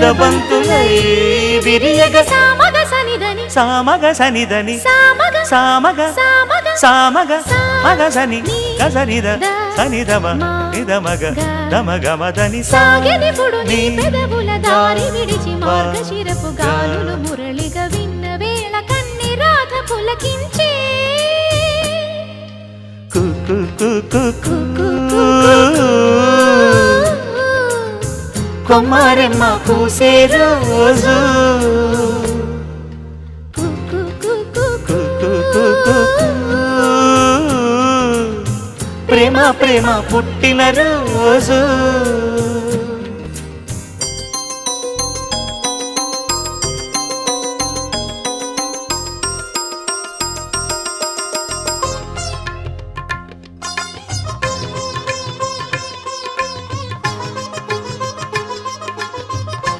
ముద్దబంతులై విరియగ సామగ సనిదని సామగ సనిదని సామగ సామగ సామగ సామగ మగసని గసనిద సనిదమ నిదమగ దమగమదని సాగెనిపుడు నీ పెదవుల దారి విడిచి మార్గశిరపు గాలులు మురళిగా విన్న వేళ కన్ని రాధ పులకించే కొమ్మారెమ్మ పూసే రోజు ప్రేమ ప్రేమ పుట్టిన రోజు